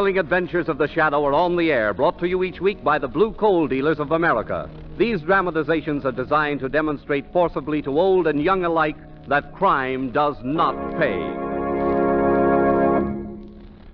thrilling adventures of the Shadow are on the air, brought to you each week by the Blue Coal Dealers of America. These dramatizations are designed to demonstrate forcibly to old and young alike that crime does not pay.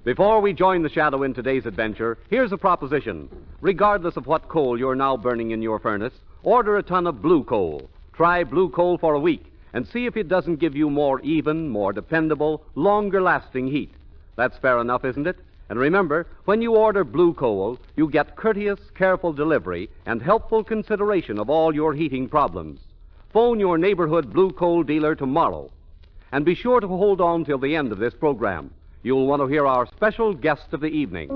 Before we join the Shadow in today's adventure, here's a proposition. Regardless of what coal you're now burning in your furnace, order a ton of blue coal. Try blue coal for a week and see if it doesn't give you more even, more dependable, longer-lasting heat. That's fair enough, isn't it? And remember, when you order blue coal, you get courteous, careful delivery and helpful consideration of all your heating problems. Phone your neighborhood blue coal dealer tomorrow. And be sure to hold on till the end of this program. You'll want to hear our special guest of the evening.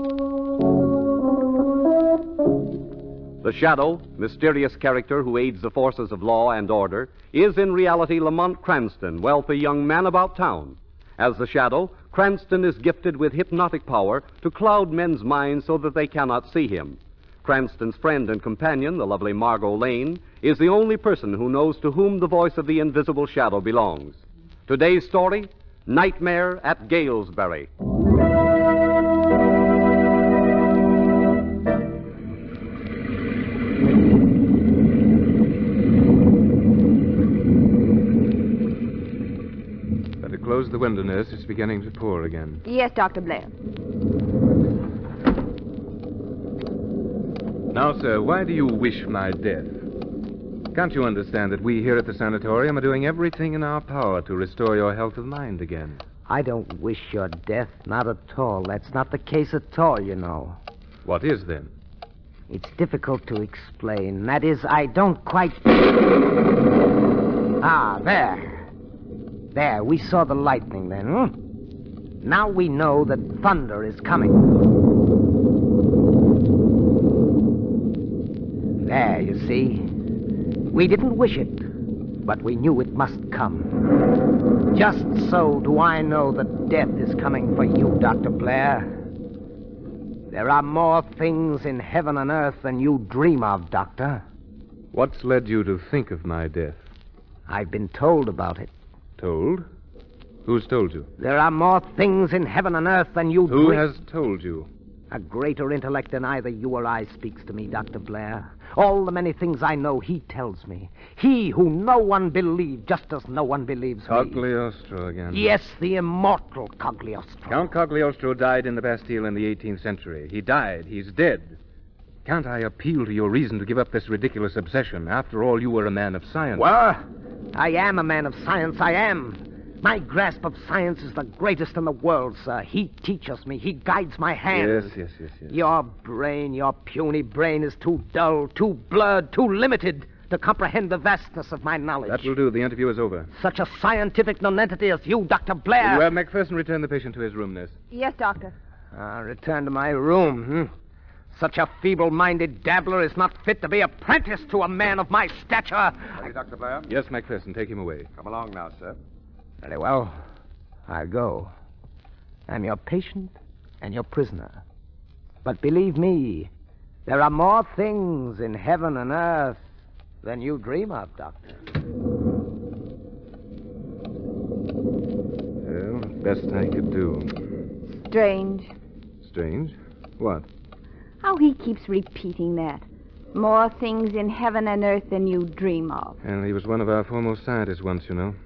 The Shadow, mysterious character who aids the forces of law and order, is in reality Lamont Cranston, wealthy young man about town. As the Shadow, Cranston is gifted with hypnotic power to cloud men's minds so that they cannot see him. Cranston's friend and companion, the lovely Margot Lane, is the only person who knows to whom the voice of the invisible Shadow belongs. Today's story, Nightmare at Gaelsberry. Close the window, nurse. It's beginning to pour again. Yes, Dr. Blair. Now, sir, why do you wish my death? Can't you understand that we here at the sanatorium are doing everything in our power to restore your health of mind again? I don't wish your death, not at all. That's not the case at all, you know. What is, then? It's difficult to explain. That is, I don't quite... Ah, there. There, we saw the lightning then. Now we know that thunder is coming. There, you see. We didn't wish it, but we knew it must come. Just so do I know that death is coming for you, Dr. Blair. There are more things in heaven and earth than you dream of, Doctor. What's led you to think of my death? I've been told about it. Told? Who's told you? There are more things in heaven and earth than you Who has told you? A greater intellect than either you or I speaks to me, Dr. Blair. All the many things I know, he tells me. He who no one believed, just as no one believes me. Cagliostro again. Yes, the immortal Cagliostro. Count Cagliostro died in the Bastille in the 18th century. He died. He's dead. Can't I appeal to your reason to give up this ridiculous obsession? After all, you were a man of science. What? I am a man of science, I am. My grasp of science is the greatest in the world, sir. He teaches me. He guides my hand. Yes. Your brain, your puny brain, is too dull, too blurred, too limited to comprehend the vastness of my knowledge. That will do. The interview is over. Such a scientific nonentity as you, Dr. Blair. Will you have McPherson return the patient to his room, nurse? Yes, Doctor. Return to my room, Such a feeble-minded dabbler is not fit to be apprentice to a man of my stature. Ready, Dr. Blair? Yes, McPherson. Take him away. Come along now, sir. Very well. I'll go. I'm your patient and your prisoner. But believe me, there are more things in heaven and earth than you dream of, Doctor. Well, best I could do. Strange. Strange? What? How he keeps repeating that. More things in heaven and earth than you dream of. And he was one of our foremost scientists once, you know.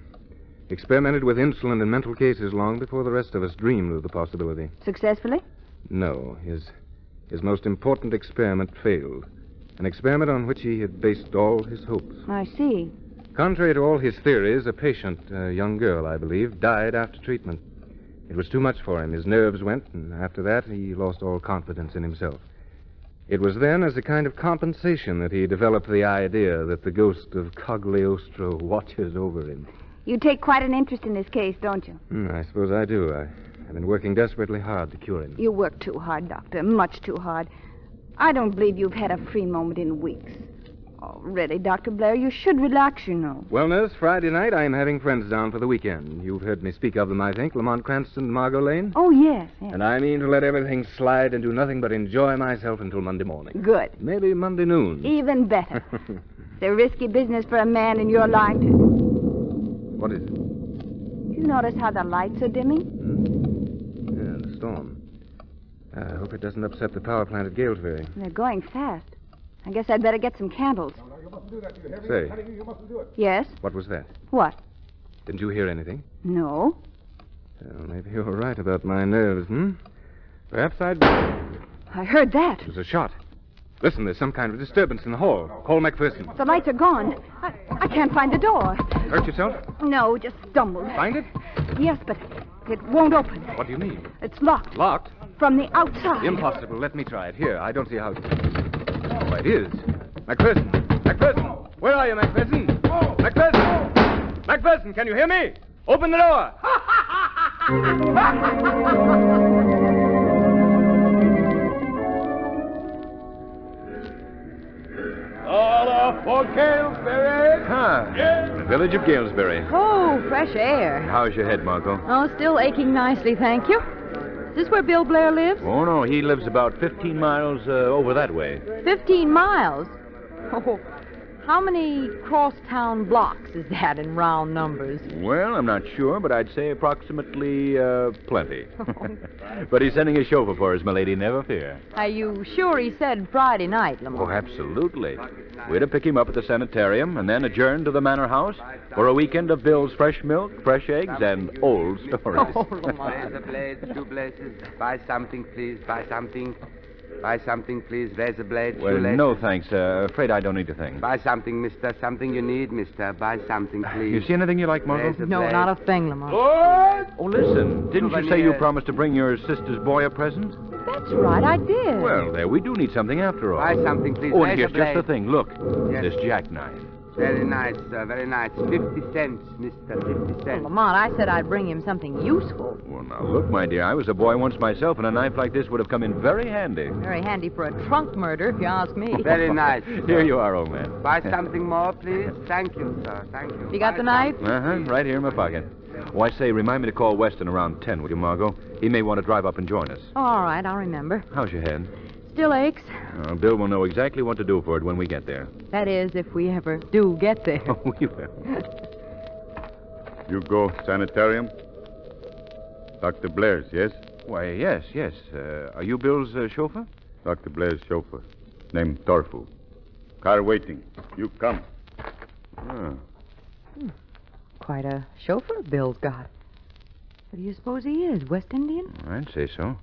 Experimented with insulin in mental cases long before the rest of us dreamed of the possibility. Successfully? No. His most important experiment failed. An experiment on which he had based all his hopes. I see. Contrary to all his theories, a patient, a young girl, I believe, died after treatment. It was too much for him. His nerves went, and after that, he lost all confidence in himself. It was then, as a kind of compensation, that he developed the idea that the ghost of Cagliostro watches over him. You take quite an interest in this case, don't you? I suppose I do. I've been working desperately hard to cure him. You work too hard, Doctor. Much too hard. I don't believe you've had a free moment in weeks. Oh, really, Dr. Blair, you should relax, you know. Well, nurse, Friday night I am having friends down for the weekend. You've heard me speak of them, I think. Lamont Cranston and Margot Lane. Oh, yes. And I mean to let everything slide and do nothing but enjoy myself until Monday morning. Good. Maybe Monday noon. Even better. It's a risky business for a man in your line to... What is it? You notice how the lights are dimming? Yeah, the storm. I hope it doesn't upset the power plant at Gaelsberry. They're going fast. I guess I'd better get some candles. Say, Yes? what was that? What? Didn't you hear anything? No. Well, maybe you're right about my nerves, Perhaps I heard that. It was a shot. Listen, there's some kind of disturbance in the hall. Call Macpherson. The lights are gone. I can't find the door. Hurt yourself? No, just stumbled. Find it? Yes, but it won't open. What do you mean? It's locked. Locked? From the outside. Impossible. Let me try it. Here, I don't see how... Why, it is. Macpherson! Macpherson! Where are you, Macpherson? Macpherson! Macpherson, can you hear me? Open the door! All for Gaelsberry. The village of Gaelsberry. Oh, fresh air. How's your head, Margot? Oh, still aching nicely, thank you. Is this where Bill Blair lives? Oh, no, he lives about 15 miles over that way. 15 miles? Oh, how many crosstown blocks is that in round numbers? Well, I'm not sure, but I'd say approximately plenty. But he's sending a chauffeur for us, my lady, never fear. Are you sure he said Friday night, Lamont? Oh, absolutely. We're to pick him up at the sanitarium and then adjourn to the manor house for a weekend of Bill's fresh milk, fresh eggs, and old stories. Oh, Lamont. Razor blades, shoelaces. Buy something, please. Buy something. Buy something, please. Razor blades, Well, shoelaces. no, thanks. Afraid I don't need a thing. Buy something, mister. Something you need, mister. Buy something, please. You see anything you like, Margot? Razor No, blades. not a thing, Lamont. Oh, listen. Didn't you say you Souvenirs. promised to bring your sister's boy a present? That's right, I did. Well, there, we do need something after all. Buy something, please. Oh, and Razor here's just the blades. thing. Look, Yes. this jackknife. Very nice, sir. Very nice. 50 cents, mister. 50 Well, cents. Lamont, I said I'd bring him something useful. Well, now, look, my dear, I was a boy once myself, and a knife like this would have come in very handy. Very handy for a trunk murder, if you ask me. Very nice. Here you are, old man. Buy something more, please. Thank you, sir. Thank you. You got Buy the knife? Uh-huh, right here in my pocket. Oh, I say, remind me to call Weston around 10, will you, Margot? He may want to drive up and join us. Oh, all right, I'll remember. How's your head? Still aches. Bill will know exactly what to do for it when we get there. That is, if we ever do get there. Oh, we will. You go sanitarium? Dr. Blair's, yes? Why, yes. Are you Bill's chauffeur? Dr. Blair's chauffeur. Named Torfu. Car waiting. You come. Oh. Quite a chauffeur Bill's got. What do you suppose he is, West Indian? I'd say so.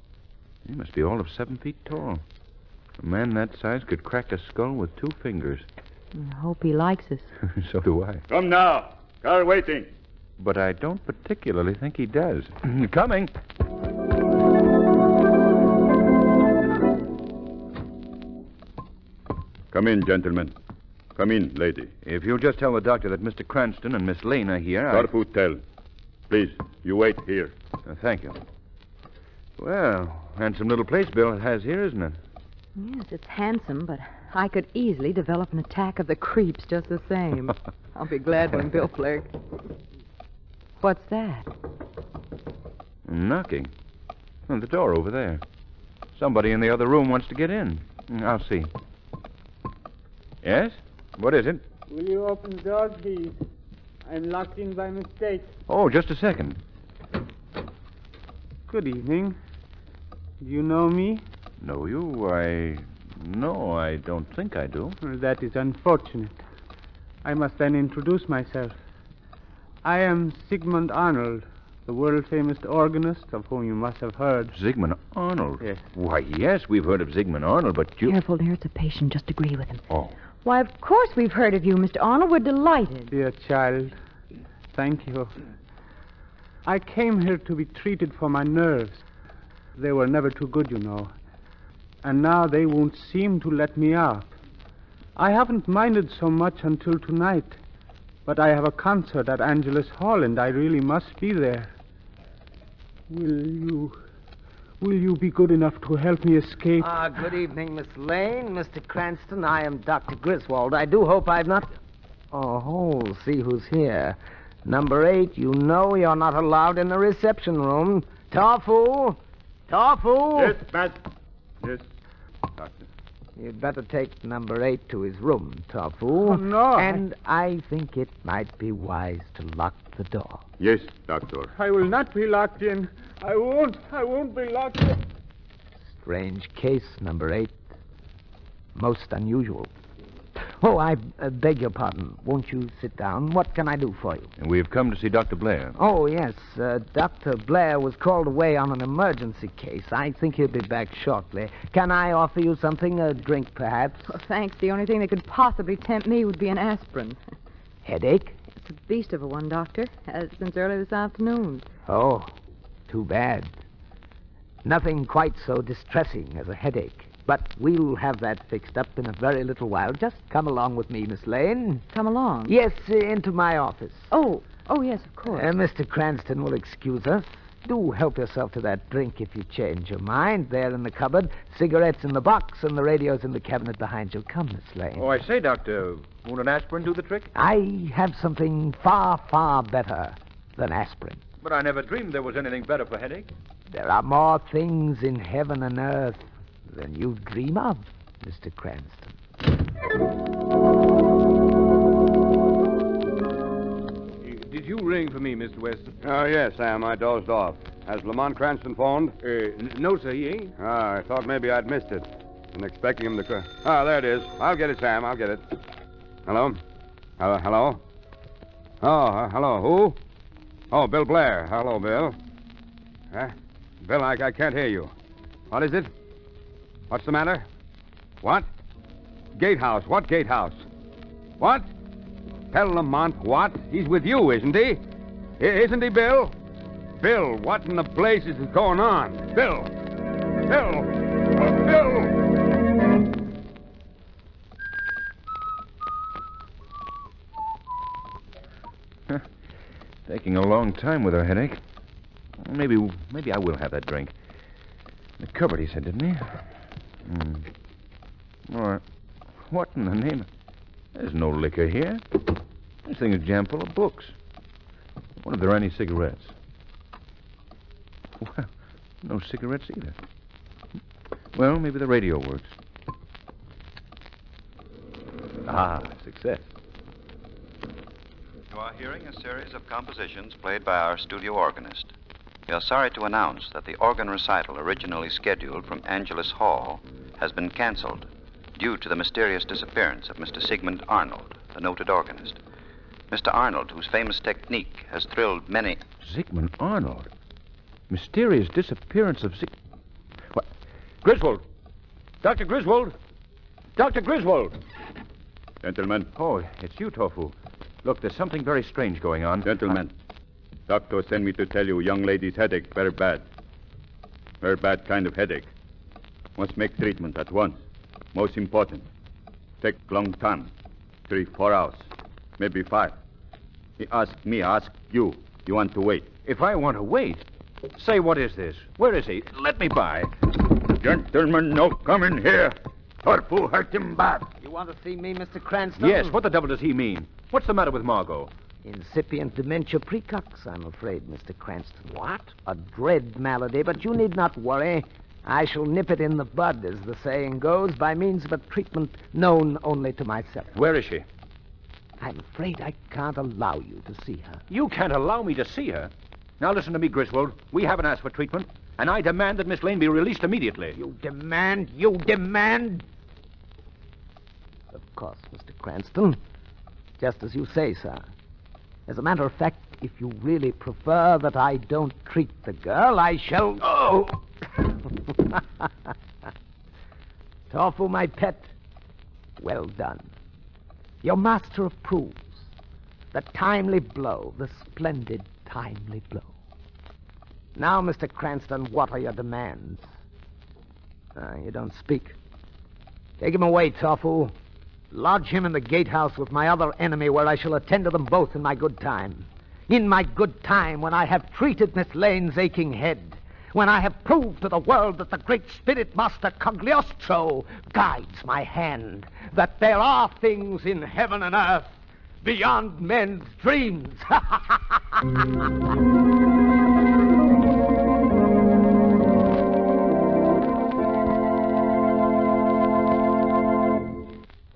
He must be all of 7 feet tall. A man that size could crack a skull with 2 fingers. I hope he likes us. So do I. Come now. Car waiting. But I don't particularly think he does. Coming. Come in, gentlemen. Come in, lady. If you'll just tell the doctor that Mr. Cranston and Miss Lane are here, Torfu, tell. Please, you wait here. Thank you. Well, handsome little place Bill has here, isn't it? Yes, it's handsome, but I could easily develop an attack of the creeps just the same. I'll be glad when Bill Blair... What's that? Knocking. Oh, the door over there. Somebody in the other room wants to get in. I'll see. Yes? What is it? Will you open the door, please? I'm locked in by mistake. Oh, just a second. Good evening. Do you know me? Know you? No, I don't think I do. Well, that is unfortunate. I must then introduce myself. I am Sigmund Arnold, the world-famous organist of whom you must have heard. Zygmunt Arnold? Yes. Why, yes, we've heard of Zygmunt Arnold, but you... Careful, dear. It's a patient. Just agree with him. Oh. Why, of course we've heard of you, Mr. Arnold. We're delighted. Dear child, thank you. I came here to be treated for my nerves. They were never too good, you know. And now they won't seem to let me out. I haven't minded so much until tonight. But I have a concert at Angelus Hall, and I really must be there. Will you be good enough to help me escape? Good evening, Miss Lane. Mr. Cranston, I am Dr. Griswold. I do hope I've not... Oh, see who's here. Number 8, you know you're not allowed in the reception room. Torfu! Torfu! Yes, master. Yes, doctor. You'd better take number 8 to his room, Torfu. Oh, no. And I think it might be wise to lock the door. Yes, doctor. I will not be locked in. I won't be locked in. Strange case, number 8. Most unusual. Oh, I beg your pardon. Won't you sit down? What can I do for you? And we have come to see Dr. Blair. Oh, yes. Dr. Blair was called away on an emergency case. I think he'll be back shortly. Can I offer you something? A drink, perhaps? Well, thanks. The only thing that could possibly tempt me would be an aspirin. Headache? It's a beast of a one, Doctor. Since early this afternoon. Oh, too bad. Nothing quite so distressing as a headache. But we'll have that fixed up in a very little while. Just come along with me, Miss Lane. Come along? Yes, into my office. Oh, yes, of course. Mr. Cranston will excuse us. Do help yourself to that drink if you change your mind. There in the cupboard. Cigarettes in the box, and the radio's in the cabinet behind you. Come, Miss Lane. Oh, I say, Doctor, won't an aspirin do the trick? I have something far, far better than aspirin. But I never dreamed there was anything better for headache. There are more things in heaven and earth than you dream of, Mr. Cranston. Did you ring for me, Mr. Weston? Oh, yes, Sam. I dozed off. Has Lamont Cranston phoned? No, sir, he ain't. I thought maybe I'd missed it. I'm expecting him to... there it is. I'll get it, Sam. I'll get it. Hello? Hello? Oh, hello. Who? Oh, Bill Blair. Hello, Bill. Bill, I can't hear you. What is it? What's the matter? What? Gatehouse. What gatehouse? What? Tell Lamont what? He's with you, isn't he? Isn't he, Bill? Bill, what in the blazes is going on? Bill! Bill! Bill! Taking a long time with her headache. Maybe I will have that drink. The cupboard, he said, didn't he? All right. What in the name of... There's no liquor here. This thing is jammed full of books. Wonder if there are any cigarettes. Well, no cigarettes either. Well, maybe the radio works. Ah, success. You are hearing a series of compositions played by our studio organist. We are sorry to announce that the organ recital originally scheduled from Angelus Hall has been canceled due to the mysterious disappearance of Mr. Sigmund Arnold, the noted organist. Mr. Arnold, whose famous technique has thrilled many... Sigmund Arnold? Mysterious disappearance of What? Griswold! Dr. Griswold! Dr. Griswold! Gentlemen. Oh, it's you, Tofu. Look, there's something very strange going on. Gentlemen. Doctor sent me to tell you young lady's headache very bad. Very bad kind of headache. Must make treatment at once. Most important. Take long time. 3-4 hours. Maybe 5. He asked me, ask you. You want to wait. If I want to wait? Say, what is this? Where is he? Let me by. Gentlemen, no come in here. Torfu hurt him bad. You want to see me, Mr. Cranston? Yes, what the devil does he mean? What's the matter with Margot? Incipient dementia precox, I'm afraid, Mr. Cranston. What? A dread malady, but you need not worry. I shall nip it in the bud, as the saying goes, by means of a treatment known only to myself. Where is she? I'm afraid I can't allow you to see her. You can't allow me to see her? Now listen to me, Griswold. We haven't asked for treatment, and I demand that Miss Lane be released immediately. You demand? You demand? Of course, Mr. Cranston. Just as you say, sir. As a matter of fact, if you really prefer that I don't treat the girl, I shall... Oh! Tofu, my pet. Well done. Your master approves. The timely blow, the splendid timely blow. Now, Mr. Cranston, what are your demands? You don't speak. Take him away, Tofu. Lodge him in the gatehouse with my other enemy, where I shall attend to them both in my good time. In my good time, when I have treated Miss Lane's aching head. When I have proved to the world that the great spirit master Cagliostro guides my hand. That there are things in heaven and earth beyond men's dreams.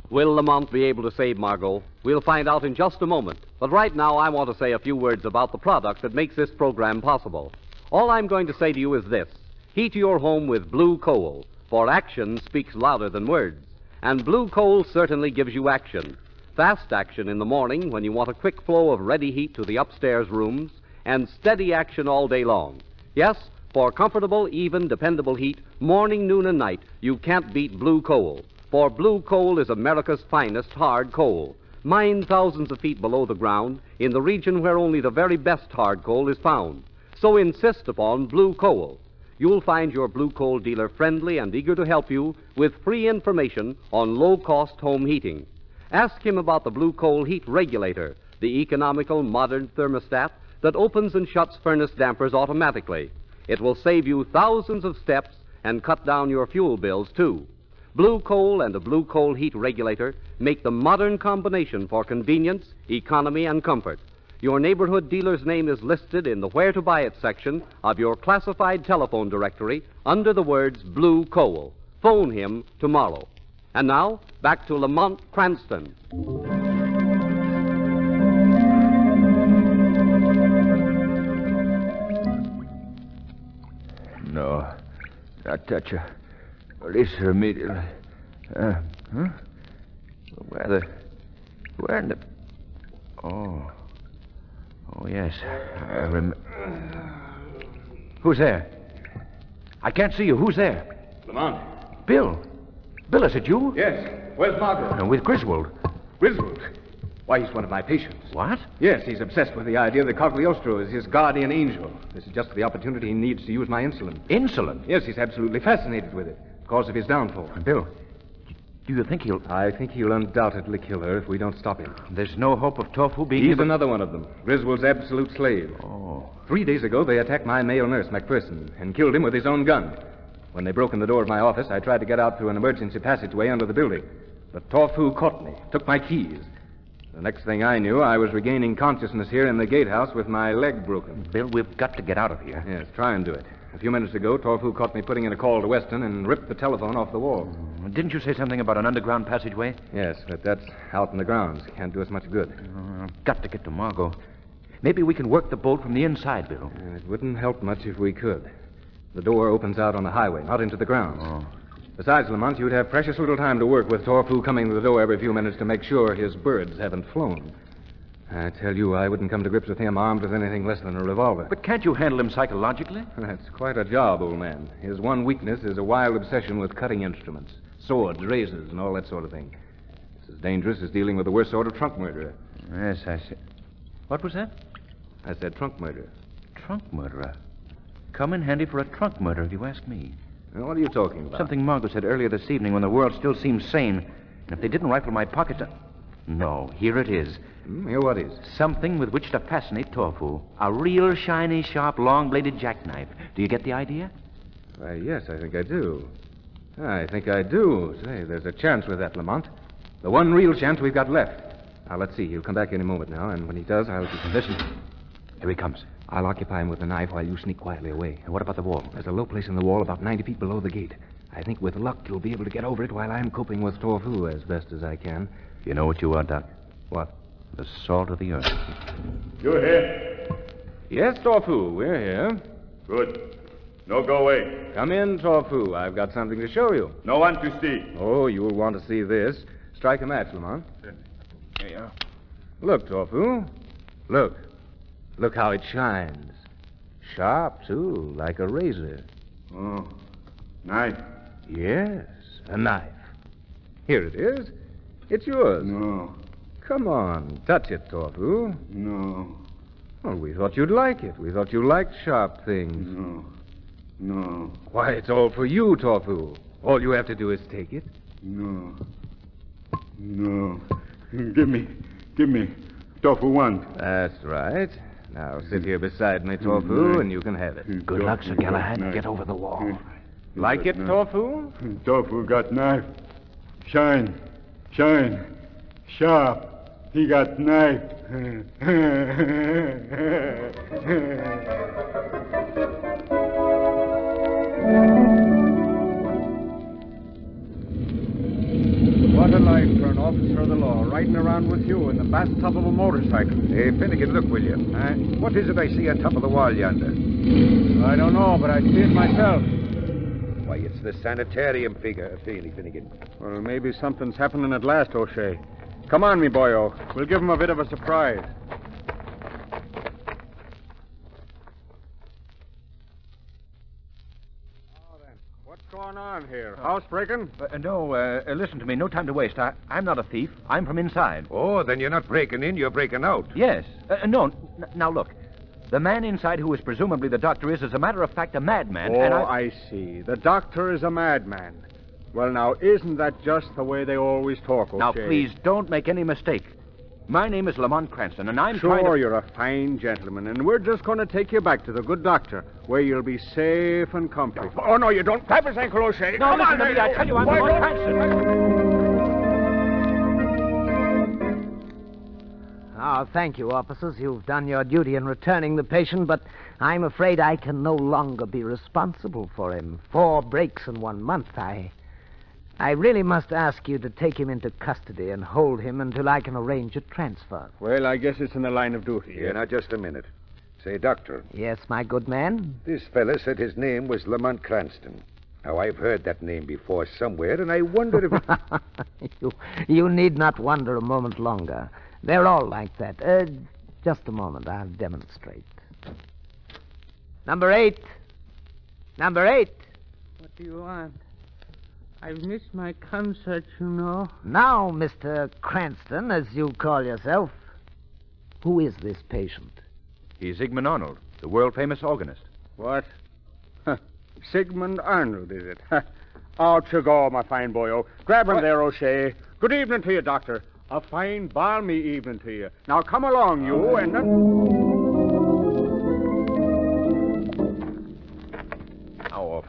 Will Lamont be able to save Margot? We'll find out in just a moment. But right now, I want to say a few words about the product that makes this program possible. All I'm going to say to you is this. Heat your home with blue coal, for action speaks louder than words. And blue coal certainly gives you action. Fast action in the morning when you want a quick flow of ready heat to the upstairs rooms, and steady action all day long. Yes, for comfortable, even, dependable heat, morning, noon, and night, you can't beat blue coal. For blue coal is America's finest hard coal, mined thousands of feet below the ground in the region where only the very best hard coal is found. So insist upon blue coal. You'll find your blue coal dealer friendly and eager to help you with free information on low-cost home heating. Ask him about the blue coal heat regulator, the economical modern thermostat that opens and shuts furnace dampers automatically. It will save you thousands of steps and cut down your fuel bills, too. Blue coal and a blue coal heat regulator make the modern combination for convenience, economy, and comfort. Your neighborhood dealer's name is listed in the Where to Buy It section of your classified telephone directory under the words Blue Coal. Phone him tomorrow. And now, back to Lamont Cranston. No, not touch her. Release her immediately. Where in the... Oh, yes, I remember. Who's there? I can't see you. Who's there? Lamont. Bill. Bill, is it you? Yes. Where's Margot? No, with Griswold. Griswold. Why, he's one of my patients. What? Yes, he's obsessed with the idea that Cagliostro is his guardian angel. This is just the opportunity he needs to use my insulin. Insulin? Yes, he's absolutely fascinated with it. Cause of his downfall. Bill, do you think he'll... I think he'll undoubtedly kill her if we don't stop him. There's no hope of Tofu being... He's another one of them. Griswold's absolute slave. Oh. 3 days ago, they attacked my male nurse, McPherson, and killed him with his own gun. When they broke in the door of my office, I tried to get out through an emergency passageway under the building. But Tofu caught me, took my keys. The next thing I knew, I was regaining consciousness here in the gatehouse with my leg broken. Bill, we've got to get out of here. Yes, try and do it. A few minutes ago, Tofu caught me putting in a call to Weston and ripped the telephone off the wall. Didn't you say something about an underground passageway? Yes, but that's out in the grounds. Can't do us much good. I've got to get to Margot. Maybe we can work the bolt from the inside, Bill. It wouldn't help much if we could. The door opens out on the highway, not into the grounds. Oh. Besides, Lamont, you'd have precious little time to work with Tofu coming to the door every few minutes to make sure his birds haven't flown. I tell you, I wouldn't come to grips with him armed with anything less than a revolver. But can't you handle him psychologically? That's quite a job, old man. His one weakness is a wild obsession with cutting instruments. Swords, razors, and all that sort of thing. It's as dangerous as dealing with the worst sort of trunk murderer. Yes, I see. What was that? I said trunk murderer. Trunk murderer? Come in handy for a trunk murder, if you ask me. Now, what are you talking about? Something Margot said earlier this evening when the world still seems sane. And if they didn't rifle my pockets... No, here it is. Here what is? Something with which to fascinate Tofu. A real shiny, sharp, long-bladed jackknife. Do you get the idea? Why, yes, I think I do. I think I do. Say, there's a chance with that, Lamont. The one real chance we've got left. Now, let's see. He'll come back any moment now, and when he does, I'll... Listen. Here he comes. I'll occupy him with the knife while you sneak quietly away. And what about the wall? There's a low place in the wall about 90 feet below the gate. I think with luck you'll be able to get over it while I'm coping with Tofu as best as I can. You know what you are, Doc? What? The salt of the earth. You here? Yes, Tofu, we're here. Good. No go away. Come in, Tofu. I've got something to show you. No one to see. Oh, you'll want to see this. Strike a match, Lamont. Here you are. Look, Tofu. Look. Look how it shines. Sharp, too, like a razor. Oh, knife. Yes, a knife. Here it is. It's yours. No, Come on, touch it, Tofu. no, Well, we thought you'd like it. We thought you liked sharp things. no, Why, it's all for you, Tofu. All you have to do is take it. no. Give me. Tofu one. That's right. Now, sit here beside me, Tofu, and you can have it. Good luck, Sir Galahad. Get over the wall. Like it, Tofu? Tofu got knife. Shine. Sharp. He got knife. What a life for an officer of the law, riding around with you in the bathtub of a motorcycle. Hey, Finnegan, look, will you? What is it I see on top of the wall yonder? I don't know, but I see it myself. Why, it's the sanitarium Finnegan. Well, maybe something's happening at last, O'Shea. Come on, me boyo. We'll give him a bit of a surprise. What's going on here? Housebreaking? No, listen to me. No time to waste. I'm not a thief. I'm from inside. Oh, then you're not breaking in, you're breaking out. Yes. No. Now, look. The man inside who is presumably the doctor is, as a matter of fact, a madman. Oh, and I see. The doctor is a madman. Well, now, isn't that just the way they always talk, O'Shea? Now, please, don't make any mistake. My name is Lamont Cranston, and I'm Sure, trying to... you're a fine gentleman, and we're just going to take you back to the good doctor, where you'll be safe and comfy. Oh, no, you don't. Grab his ankle, O'Shea. No, Come listen on, to me. I tell you, I'm Lamont Cranston. Oh, thank you, officers. You've done your duty in returning the patient, but I'm afraid I can no longer be responsible for him. 4 breaks in 1 month. I really must ask you to take him into custody and hold him until I can arrange a transfer. Well, I guess it's in the line of duty. Yeah, now, just a minute. Say, Doctor, Yes, my good man? this fella said his name was Lamont Cranston. Now, I've heard that name before somewhere, and I wondered if it... You need not wonder a moment longer. They're all like that. Just a moment. I'll demonstrate. Number 8. Number 8. What do you want? I've missed my concert, you know. Now, Mr. Cranston, as you call yourself, who is this patient? He's Sigmund Arnold, the world-famous organist. What? Sigmund Arnold, is it? Out you go, my fine boyo. Grab him there, O'Shea. Good evening to you, Doctor. A fine, balmy evening to you. Now, come along, you, and...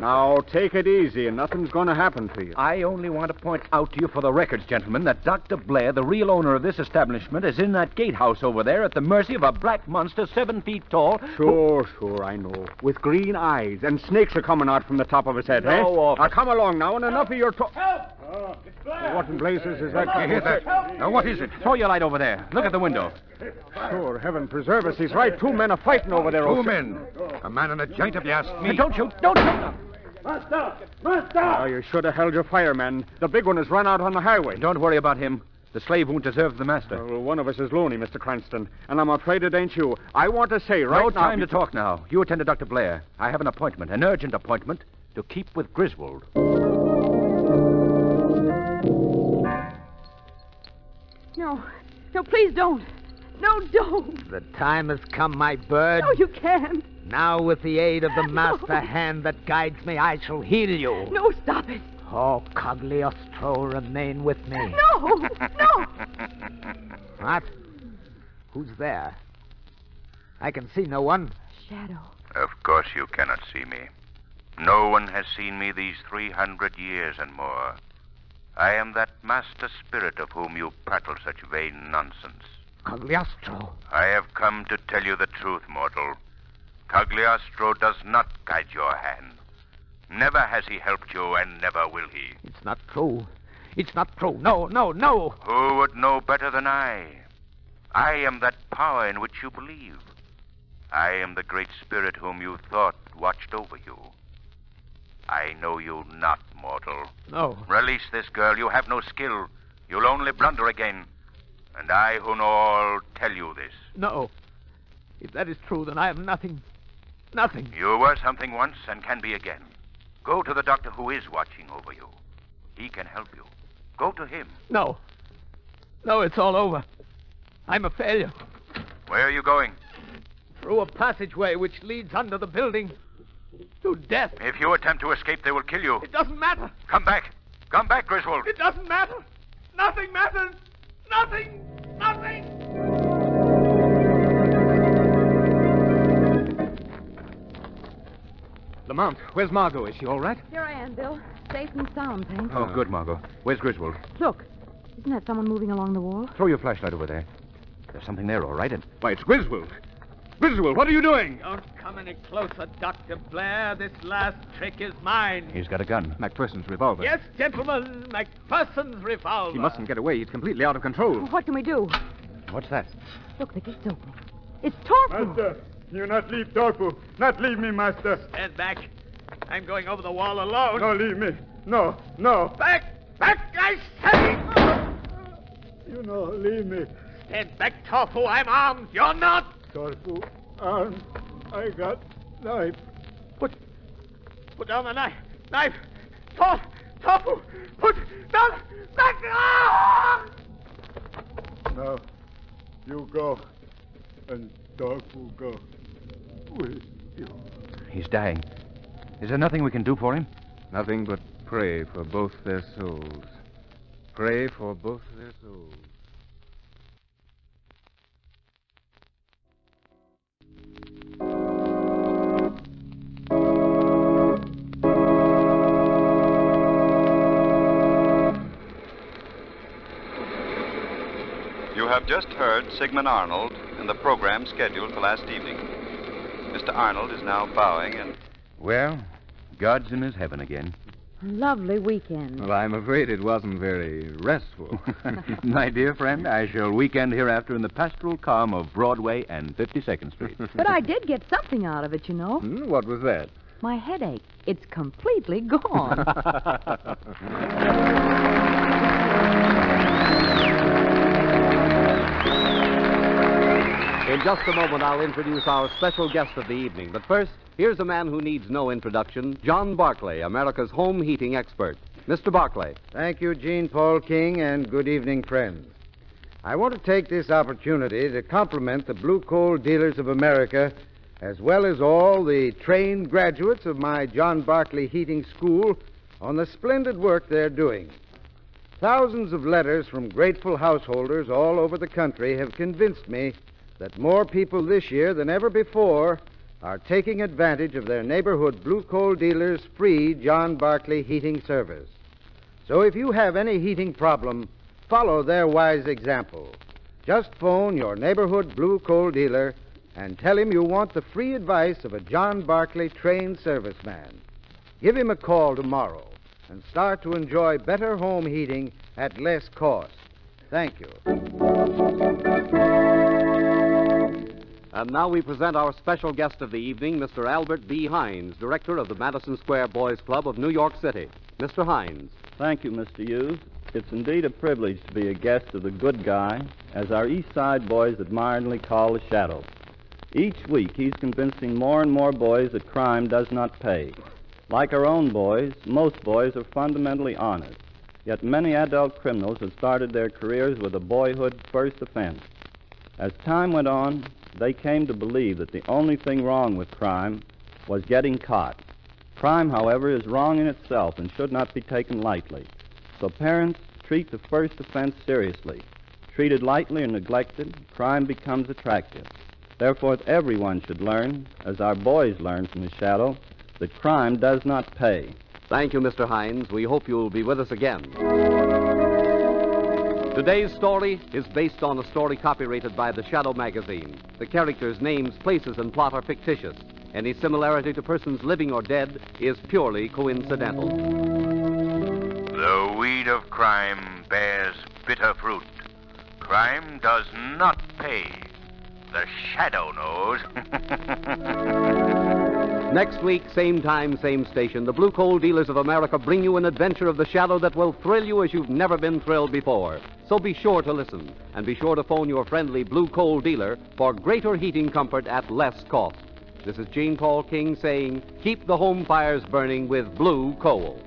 Now, take it easy, and nothing's going to happen to you. I only want to point out to you for the records, gentlemen, that Dr. Blair, the real owner of this establishment, is in that gatehouse over there at the mercy of a black monster 7 feet tall. Sure, I know. With green eyes, and snakes are coming out from the top of his head, eh? No, Now, come along now, and enough of your talk. What in blazes is that? You hear that? Now, what is it? Throw your light over there. Look at the window. Sure, heaven preserve us. He's right. 2 men are fighting over there. 2 men. A man and a giant, if you ask me. Don't shoot. Don't shoot. Oh, you should have held your fire, men. The big one has run out on the highway. Don't worry about him. The slave won't deserve the master. Well, one of us is lonely, Mr. Cranston, and I'm afraid it ain't you. I want to say right now... No time to talk now. You attend to Dr. Blair. I have an appointment, an urgent appointment, to keep with Griswold. No, please don't. No, don't. The time has come, my bird. No, you can't. Now, with the aid of the master hand that guides me, I shall heal you. No, stop it. Oh, Cagliostro, remain with me. No. What? Who's there? I can see no one. Shadow. Of course you cannot see me. No one has seen me these 300 years and more. I am that master spirit of whom you prattle such vain nonsense. Cagliostro. I have come to tell you the truth, mortal. Cagliostro does not guide your hand. Never has he helped you, and never will he. It's not true. It's not true. No. Who would know better than I? I am that power in which you believe. I am the great spirit whom you thought watched over you. I know you not, mortal. No. Release this girl. You have no skill. You'll only blunder again. And I, who know all, tell you this. No. If that is true, then I am nothing. Nothing. You were something once and can be again. Go to the doctor who is watching over you. He can help you. Go to him. No, it's all over. I'm a failure. Where are you going? Through a passageway which leads under the building to death. If you attempt to escape, they will kill you. It doesn't matter. Come back. Come back, Griswold. It doesn't matter. Nothing matters. Nothing. Lamont, where's Margot? Is she all right? Here I am, Bill. Safe and sound, thanks. Oh, good, Margot. Where's Griswold? Look, isn't that someone moving along the wall? Throw your flashlight over there. There's something there, all right. Why, it's Griswold. Griswold, what are you doing? Don't come any closer, Dr. Blair. This last trick is mine. He's got a gun. MacPherson's revolver. Yes, gentlemen, MacPherson's revolver. He mustn't get away. He's completely out of control. What can we do? What's that? Look, the gate's opening. It's Torpu. Master, you not leave Torpu. Not leave me, master. Stand back. I'm going over the wall alone. No, leave me. No, no. Back! Back, I say! You know, leave me. Stand back, Tofu. I'm armed. You're not. Tofu, armed. I got knife. Put down the knife. Knife. Tofu. Put down. Back. Ah! Now, you go. And Tofu go with you. He's dying. Is there nothing we can do for him? Nothing but pray for both their souls. Pray for both their souls. You have just heard Sigmund Arnold in the program scheduled for last evening. Mr. Arnold is now bowing and... Well, God's in his heaven again. Lovely weekend. Well, I'm afraid it wasn't very restful. My dear friend, I shall weekend hereafter in the pastoral calm of Broadway and 52nd Street. But I did get something out of it, you know. What was that? My headache. It's completely gone. In just a moment, I'll introduce our special guest of the evening. But first, here's a man who needs no introduction, John Barclay, America's home heating expert. Mr. Barclay. Thank you, Jean Paul King, and good evening, friends. I want to take this opportunity to compliment the Blue Coal Dealers of America, as well as all the trained graduates of my John Barclay Heating School, on the splendid work they're doing. Thousands of letters from grateful householders all over the country have convinced me that more people this year than ever before are taking advantage of their neighborhood Blue Coal Dealers' free John Barclay heating service. So if you have any heating problem, follow their wise example. Just phone your neighborhood Blue Coal Dealer and tell him you want the free advice of a John Barclay trained serviceman. Give him a call tomorrow and start to enjoy better home heating at less cost. Thank you. And now we present our special guest of the evening, Mr. Albert B. Hines, director of the Madison Square Boys Club of New York City. Mr. Hines. Thank you, Mr. Hughes. It's indeed a privilege to be a guest of the good guy, as our East Side boys admiringly call the Shadow. Each week, he's convincing more and more boys that crime does not pay. Like our own boys, most boys are fundamentally honest, yet many adult criminals have started their careers with a boyhood first offense. As time went on, they came to believe that the only thing wrong with crime was getting caught. Crime, however, is wrong in itself and should not be taken lightly. So parents, treat the first offense seriously. Treated lightly or neglected, crime becomes attractive. Therefore, everyone should learn, as our boys learn from the Shadow, that crime does not pay. Thank you, Mr. Hines. We hope you'll be with us again. Today's story is based on a story copyrighted by the Shadow magazine. The characters, names, places, and plot are fictitious. Any similarity to persons living or dead is purely coincidental. The weed of crime bears bitter fruit. Crime does not pay. The Shadow knows. Next week, same time, same station, the Blue Coal Dealers of America bring you an adventure of the Shadow that will thrill you as you've never been thrilled before. So be sure to listen, and be sure to phone your friendly Blue Coal Dealer for greater heating comfort at less cost. This is Jean Paul King saying, keep the home fires burning with Blue Coal.